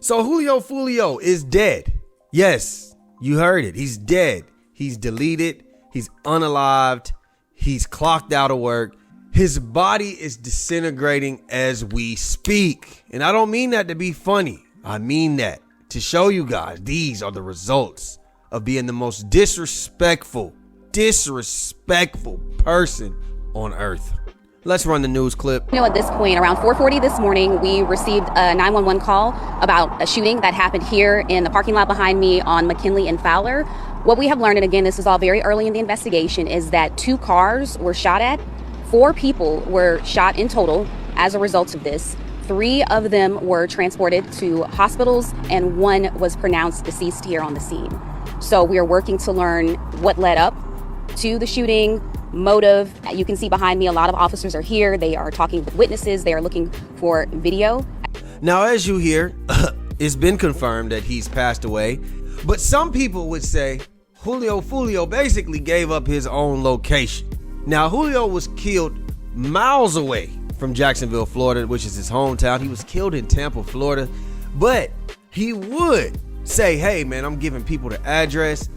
So Julio Foolio is dead. Yes, you heard it. He's dead. He's deleted. He's unalived. He's clocked out of work. His body is disintegrating as we speak. And I don't mean that to be funny. I mean that to show you guys these are the results of being the most disrespectful person on earth. Let's run the news clip. You know, at this point, around 4:40 this morning, we received a 911 call about a shooting that happened here in the parking lot behind me on McKinley and Fowler. What we have learned, and again, this is all very early in the investigation, is that 2 cars were shot at. 4 people were shot in total as a result of this. 3 of them were transported to hospitals, and 1 was pronounced deceased here on the scene. So we are working to learn what led up to the shooting, motive. You can see behind me, a lot of officers are here. They are talking with witnesses. They are looking for video. Now, as you hear, it's been confirmed that he's passed away, but some people would say Julio Foolio basically gave up his own location. Now, Julio was killed miles away from Jacksonville, Florida, which is his hometown. He was killed in Tampa, Florida, but he would say, hey man, I'm giving people the address.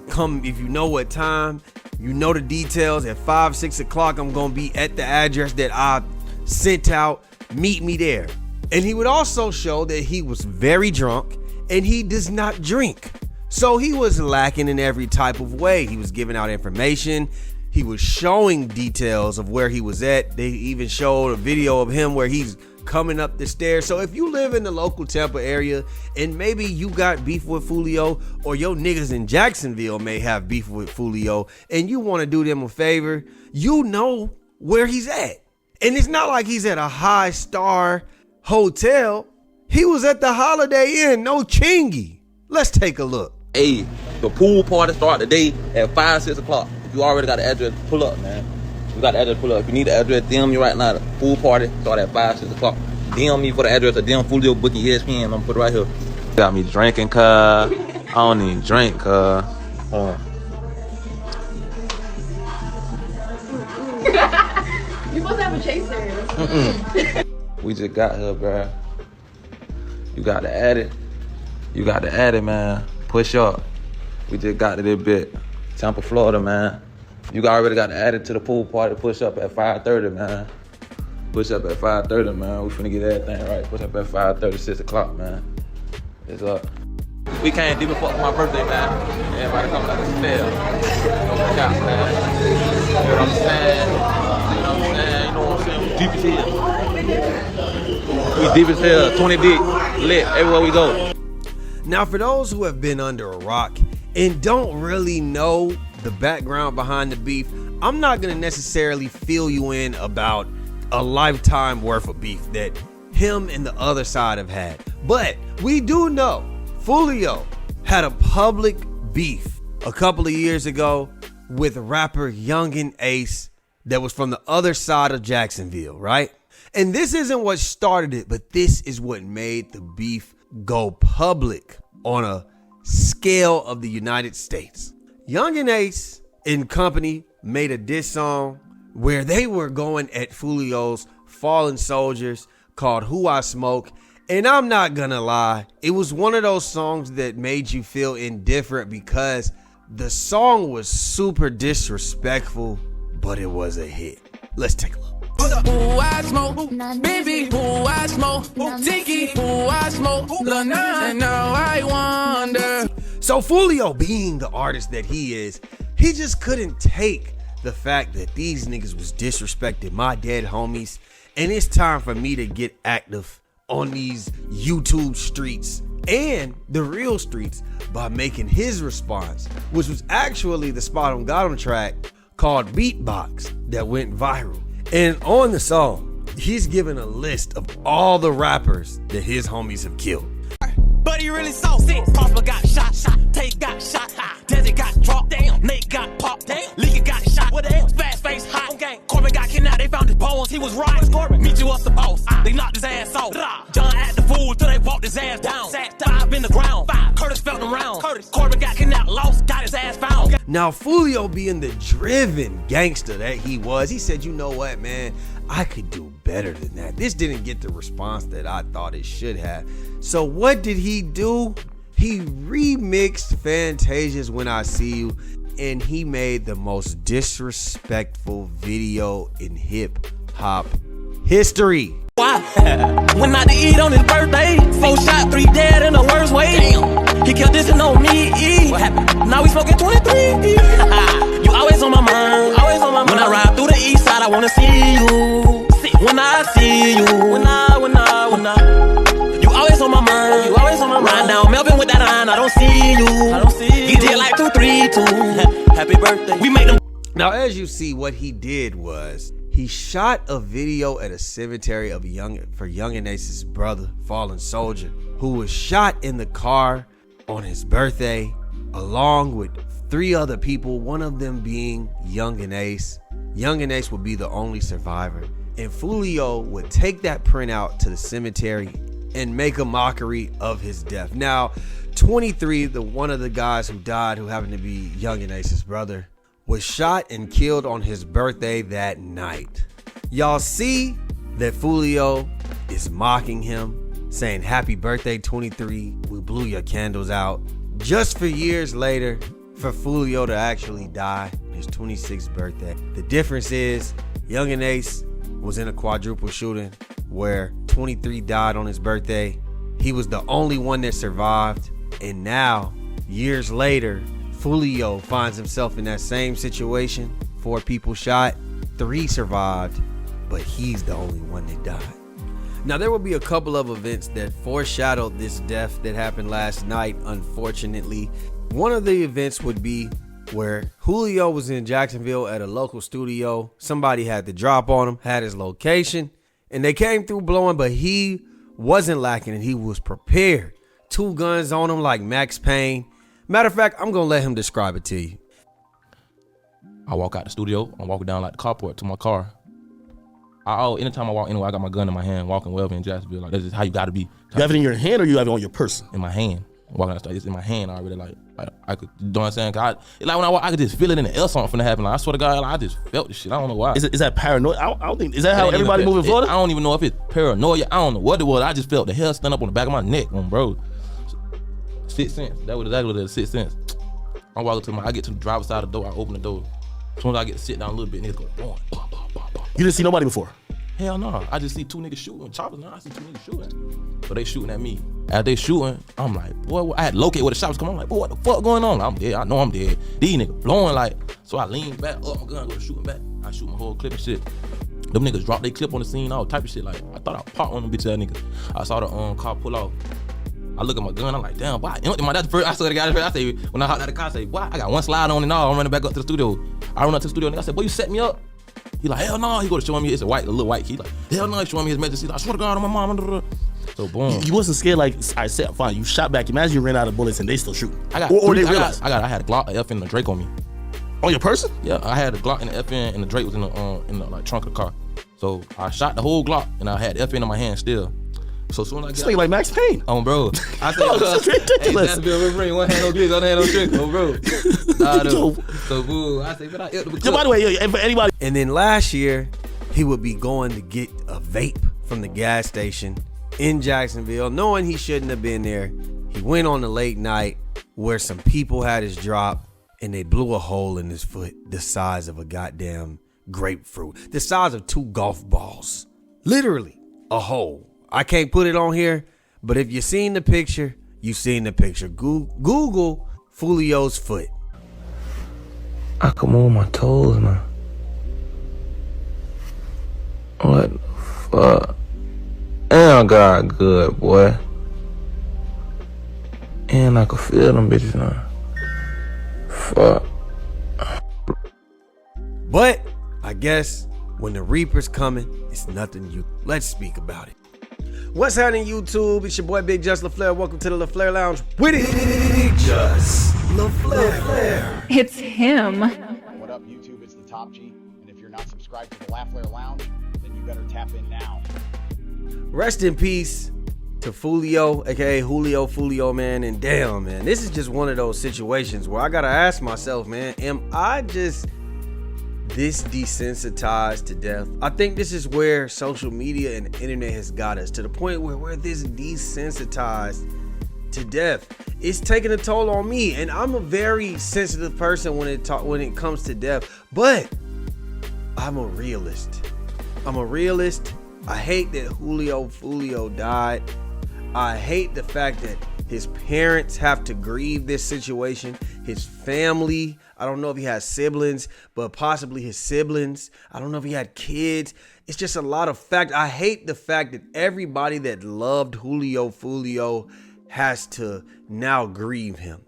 Come if you know what time, you know the details. At 5, 6 o'clock, I'm gonna be at the address that I sent out. Meet me there. And he would also show that he was very drunk and he does not drink. So he was lacking in every type of way. He was giving out information. He was showing details of where he was at. They even showed a video of him where he's coming up the stairs. So if you live in the local Tampa area and maybe you got beef with Foolio, or your niggas in Jacksonville may have beef with Foolio, and you want to do them a favor, you know where he's at. And it's not like he's at a high-star hotel. He was at the Holiday Inn, no chingy. Let's take a look. Hey, the pool party start today at 5, 6 o'clock. If you already got the address, pull up, man. You got the address, pull up. If you need the address, DM me right now. The pool party start at 5, 6 o'clock. DM me for the address or DM Foolio booking ESPN. I'm gonna put it right here. Got me drinking, cuz. I don't even drink, cuz. You supposed to have a chaser. We just got here, bruh. You got to add it. You got to add it, man. Push up. We just got to this bit. Tampa, Florida, man. You already got to add it to the pool party. Push up at 5:30, man. Push up at 5:30, man. We finna get everything right. Push up at 5:30, 6 o'clock, man. It's up. We came deep before my birthday, man. Everybody come like a spell. No couch, man. You know what I'm saying? You know what I'm saying? We deep as hell. We deep as hell. 20 deep. Lit everywhere we go. Now, for those who have been under a rock and don't really know the background behind the beef, I'm not going to necessarily fill you in about a lifetime worth of beef that him and the other side have had. But we do know Foolio had a public beef a couple of years ago with rapper Youngin Ace that was from the other side of Jacksonville, right? And this isn't what started it, but this is what made the beef go public on a scale of the United States. Youngin Ace and company made a diss song where they were going at Foolio's Fallen Soldiers called Who I Smoke. And I'm not gonna lie, it was one of those songs that made you feel indifferent because the song was super disrespectful, but it was a hit. Let's take a look. Who I smoke, baby, who I smoke, Tiki, who I smoke, and now I wonder. So Foolio, being the artist that he is, he just couldn't take the fact that these niggas was disrespecting my dead homies, and it's time for me to get active on these YouTube streets and the real streets by making his response, which was actually the Spot on Got 'em track called Beatbox that went viral. And on the song, he's given a list of all the rappers that his homies have killed. But he really saw it. Papa got shot, Tate got shot, Desi got dropped, damn, Nate got popped, damn, Leaky got shot, what the hell, fast face hot, okay. Corbin got kidnapped, they found his bones, he was right. Meet you up the boss, they knocked his ass off. John at the fool till they walked his ass down. Five in the ground, Curtis felt around. Corbin got kidnapped, lost, got his ass found. Now Foolio, being the driven gangster that he was, he said, you know what, man, I could do better. better than that. This didn't get the response that I thought it should have. So what did he do? He remixed Fantasia's When I See You, and he made the most disrespectful video in hip hop history. Why? When I did eat on his birthday, 4 shot, 3 dead in the worst way. Damn. He kept dissing on me. What happened? Now we smoking 23. You always on my mind. Always on my mind. When I ride through the east side, I wanna see you. When I see you. When I. You always on my mind. You always on my mind. Ride down Melvin with that iron. I don't see you. I don't see you. He did like 2, 3, 2. Happy birthday. We made them. Now, as you see, what he did was he shot a video at a cemetery of Young and Ace's brother, fallen soldier, who was shot in the car on his birthday, along with 3 other people, one of them being Young and Ace. Young and Ace would be the only survivor. And Foolio would take that printout to the cemetery and make a mockery of his death. Now, 23, one of the guys who died, who happened to be Young and Ace's brother, was shot and killed on his birthday that night. Y'all see that Foolio is mocking him, saying happy birthday 23, we blew your candles out, just for years later for Foolio to actually die on his 26th birthday. The difference is Young and Ace was in a quadruple shooting where 23 died on his birthday. He was the only one that survived, and now years later Foolio finds himself in that same situation. 4 people shot, 3 survived, but he's the only one that died. Now, there will be a couple of events that foreshadowed this death that happened last night, unfortunately. One of the events would be where Foolio was in Jacksonville at a local studio. Somebody had the drop on him, had his location, and they came through blowing, but he wasn't lacking and he was prepared. 2 guns on him like Max Payne. Matter of fact, I'm gonna let him describe it to you. I walk out the studio. I'm walking down like the carport to my car. Anytime I walk anywhere, I got my gun in my hand, walking well in Jacksonville. Like, that's just how you gotta be. You have it in your hand or you have it on your person? In my hand. Walking out the it's in my hand already. Like I could, you know what I'm saying? Like when I walk, I could just feel it in the air, something finna happen. Like, I swear to God, like, I just felt this shit. I don't know why. Is that paranoia? I don't think, is that how everybody moving Florida? I don't even know if it's paranoia. I don't know what it was. I just felt the hair stand up on the back of my neck, bro. 6 cents. That was exactly what it was, 6 cents. I'm walking I get to the driver's side of the door, I open the door. As soon as I get to sit down a little bit, niggas go, boom. You didn't see nobody before? Hell no. I just see 2 niggas shooting. Choppers now, I see 2 niggas shooting. So they shooting at me. As they shooting, I'm like, boy, I had to locate where the shots coming. I'm like, boy, what the fuck going on? I'm dead. I know I'm dead. These niggas blowing like, so I lean back, up my gun, go shooting back. I shoot my whole clip and shit. Them niggas drop their clip on the scene, all type of shit. Like, I thought I popped on them bitch ass niggas. I saw the car pull off. I look at my gun, I'm like, damn, why? That's the first, I saw the guy, I say, when I hopped out the car, I say, why? I got 1 slide on and all, I'm running back up to the studio. I run up to the studio and I said, boy, you set me up? He like, hell no, he go to show me, it's a little white key. Like, hell no, he showing me his message. He's like, I swear to God on my mom. So boom. You wasn't scared like, I said, fine, you shot back. Imagine you ran out of bullets and they still shoot. I had a Glock, an FN, and a Drake on me. On your person? Yeah, I had a Glock and an FN and the Drake was in the like trunk of the car. So I shot the whole Glock and I had the FN in my hand still. So soon as I got like Max Payne. Bro. I said, that's ridiculous. Hey, that's bring one hand on Drake, other hand on Drake, bro. So boo, I say, but I hit the clip. By the way, for anybody. And then last year, he would be going to get a vape from the gas station in Jacksonville, knowing he shouldn't have been there. He went on a late night where some people had his drop and they blew a hole in his foot the size of a goddamn grapefruit, the size of 2 golf balls. Literally a hole. I can't put it on here, but if you seen the picture, you seen the picture. Google Foolio's foot. I can move my toes now. What the fuck? Damn, God good, boy. And I can feel them bitches now. Fuck. But I guess when the Reaper's coming, it's nothing let's speak about it. What's happening, YouTube? It's your boy Big-JusLaFlare. Welcome to the LaFlare Lounge with it. Big-JusLaFlare. It's him. What up, YouTube? It's the Top G. And if you're not subscribed to the LaFlare Lounge, then you better tap in now. Rest in peace to Foolio, aka Foolio, man. And damn, man, this is just one of those situations where I gotta ask myself, man, am I just this desensitized to death. I think this is where social media and the internet has got us, to the point where we're this desensitized to death. It's taking a toll on me, and I'm a very sensitive person when it comes to death, but I'm a realist. I hate that Foolio died. I hate the fact that his parents have to grieve this situation. His family, I don't know if he has siblings, but possibly his siblings. I don't know if he had kids. It's just a lot of fact. I hate the fact that everybody that loved Foolio has to now grieve him.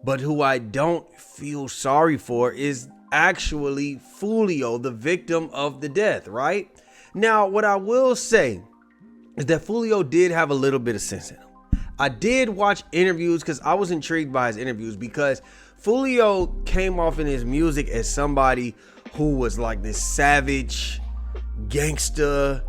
But who I don't feel sorry for is actually Foolio, the victim of the death, right? Now, what I will say is that Foolio did have a little bit of sense in him. I did watch interviews because I was intrigued by his interviews, because Foolio came off in his music as somebody who was like this savage gangster,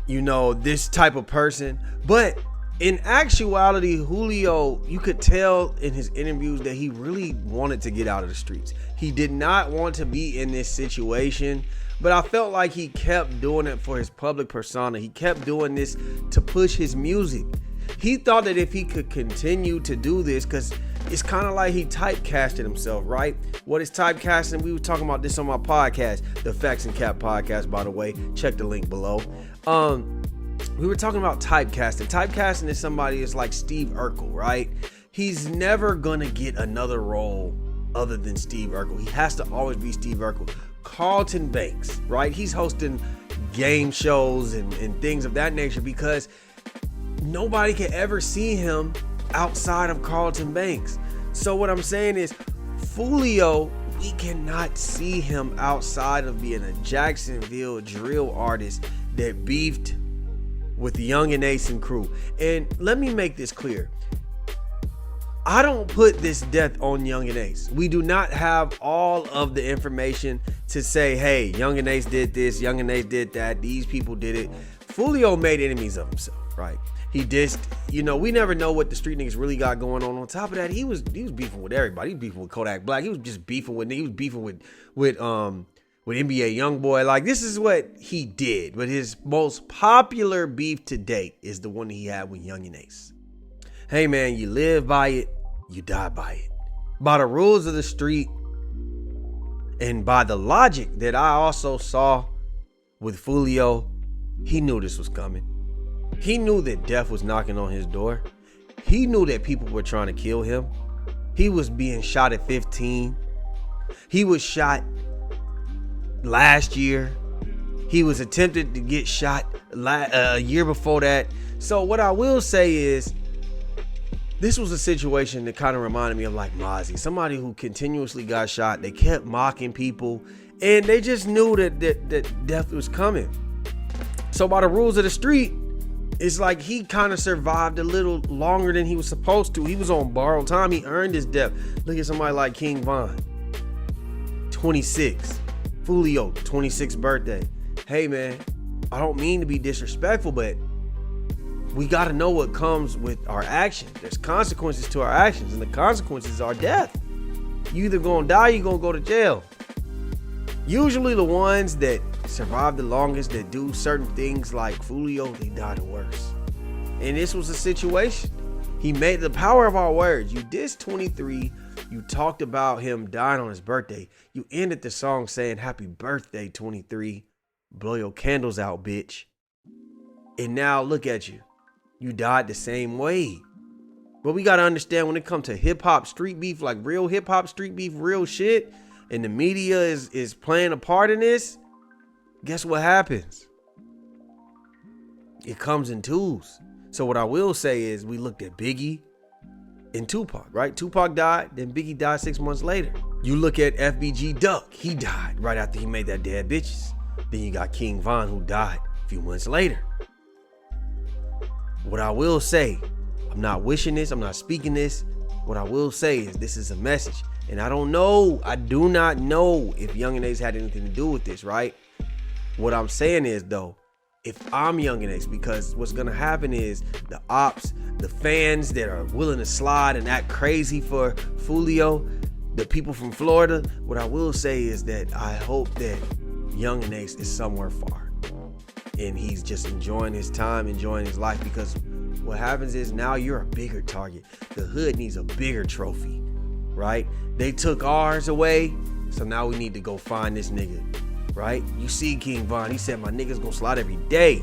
this type of person. But in actuality, Foolio, you could tell in his interviews that he really wanted to get out of the streets. He did not want to be in this situation, but I felt like he kept doing it for his public persona. He kept doing this to push his music. He thought that if he could continue to do this, because it's kind of like he typecasted himself, right? What is typecasting? We were talking about this on my podcast, the Facts and Cap podcast, by the way. Check the link below. We were talking about typecasting. Typecasting is somebody that's like Steve Urkel, right? He's never gonna get another role other than Steve Urkel. He has to always be Steve Urkel. Carlton Banks, right? He's hosting game shows and things of that nature because nobody can ever see him outside of Carlton Banks. So what I'm saying is, Foolio, we cannot see him outside of being a Jacksonville drill artist that beefed with the Young and Ace and crew. And let me make this clear. I don't put this death on Young and Ace. We do not have all of the information to say, hey, Young and Ace did this, Young and Ace did that, these people did it. Foolio made enemies of himself, right? He dissed, we never know what the street niggas really got going on. On top of that, he was beefing with everybody. He was beefing with Kodak Black. He was just beefing with NBA YoungBoy. Like, this is what he did. But his most popular beef to date is the one he had with Young and Ace. Hey man, you live by it, you die by it. By the rules of the street and by the logic that I also saw with Foolio, he knew this was coming. He knew that death was knocking on his door. He knew that people were trying to kill him. He was being shot at 15. He was shot last year. He was attempted to get shot a year before that. So what I will say is, this was a situation that kind of reminded me of like Mozzie, somebody who continuously got shot. They kept mocking people, and they just knew that death was coming. So by the rules of the street, it's like he kind of survived a little longer than he was supposed to. He was on borrowed time. He earned his death. Look at somebody like King Von, 26. Foolio, 26th birthday. Hey man, I don't mean to be disrespectful, but we got to know what comes with our actions. There's consequences to our actions, and the consequences are death. You either gonna die, you gonna go to jail. Usually the ones that survive the longest, that do certain things like Foolio, they die the worst. And this was a situation. He made the power of our words. You dissed 23. You talked about him dying on his birthday. You ended the song saying, happy birthday, 23. Blow your candles out, bitch. And now look at you. You died the same way. But we got to understand, when it comes to hip-hop street beef, like real hip-hop street beef, real shit, and the media is playing a part in this, guess what happens? It comes in twos. So what I will say is, we looked at Biggie and Tupac, right? Tupac died, then Biggie died 6 months later. You look at FBG Duck, he died right after he made that Dead Bitches. Then you got King Von, who died a few months later. What I will say, I'm not wishing this, I'm not speaking this. What I will say is, this is a message. And I do not know if Young and Ace had anything to do with this, right? What I'm saying is, though, if I'm Young and Ace, because what's gonna happen is the ops, the fans that are willing to slide and act crazy for Foolio, the people from Florida, what I will say is that I hope that Young and Ace is somewhere far. And he's just enjoying his time, enjoying his life, because what happens is now you're a bigger target. The hood needs a bigger trophy, right? They took ours away, so now we need to go find this nigga, right? You see King Von, he said my niggas gonna slide every day.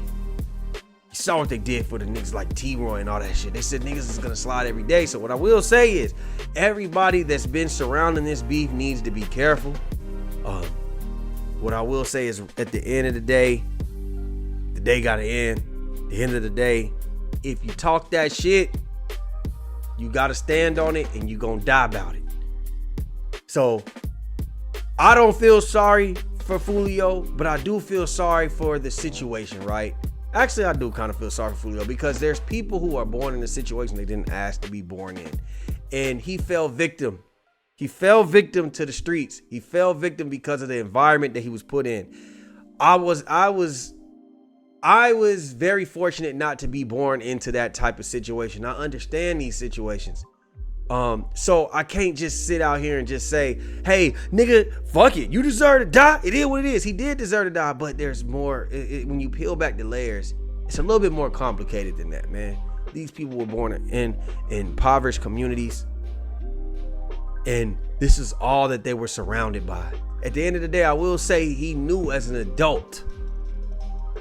You saw what they did for the niggas like T-Roy and all that shit. They said niggas is gonna slide every day. So what I will say is everybody that's been surrounding this beef needs to be careful. What I will say is at the end of the day gotta end. At the end of the day, if you talk that shit, you gotta stand on it and you gonna die about it. So I don't feel sorry for Foolio, but I do feel sorry for the situation, right? Actually, I do kind of feel sorry for Foolio because there's people who are born in a situation they didn't ask to be born in. And he fell victim. He fell victim to the streets. He fell victim because of the environment that he was put in. I was very fortunate not to be born into that type of situation. I understand these situations. So I can't just sit out here and just say, hey, nigga, fuck it. You deserve to die. It is what it is. He did deserve to die, but there's more. When you peel back the layers, it's a little bit more complicated than that, man. These people were born in impoverished communities, and this is all that they were surrounded by. At the end of the day, I will say he knew as an adult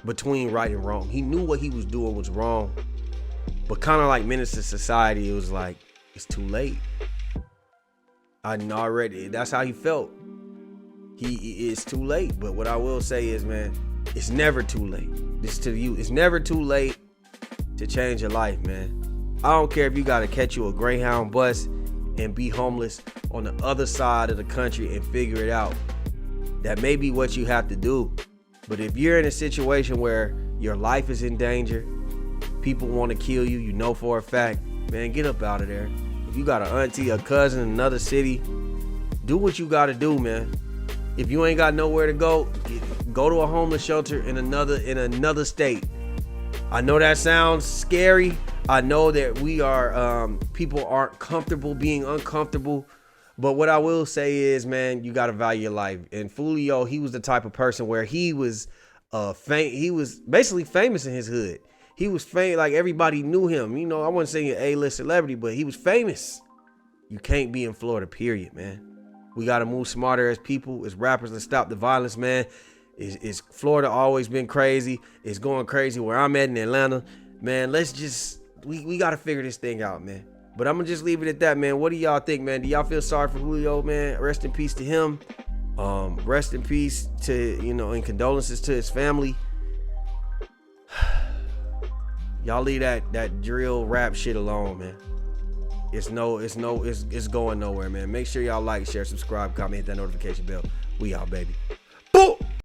between right and wrong. He knew what he was doing was wrong, but kind of like Menace to Society, it was like, it's too late. I know already. That's how he felt. It's too late. But what I will say is, man, it's never too late. This to you. It's never too late to change your life, man. I don't care if you got to catch you a Greyhound bus and be homeless on the other side of the country and figure it out. That may be what you have to do. But if you're in a situation where your life is in danger, people want to kill you, you know for a fact, man, get up out of there. If you got an auntie, a cousin in another city, do what you got to do, man. If you ain't got nowhere to go to a homeless shelter in another state. I know that sounds scary. I know that we are people aren't comfortable being uncomfortable. But what I will say is, man, you got to value your life. And Foolio, he was the type of person where he was basically famous in his hood. He was famous, like everybody knew him. You know, I wouldn't say an A-list celebrity, but he was famous. You can't be in Florida, period, man. We got to move smarter as people, as rappers, to stop the violence, man. Is Florida always been crazy? It's going crazy where I'm at in Atlanta. Man, let's just, we got to figure this thing out, man. But I'm going to just leave it at that, man. What do y'all think, man? Do y'all feel sorry for Foolio, man? Rest in peace to him. Rest in peace to, and condolences to his family. Y'all leave that drill rap shit alone, man. It's going nowhere, man. Make sure y'all like, share, subscribe, comment, hit that notification bell. We out, baby.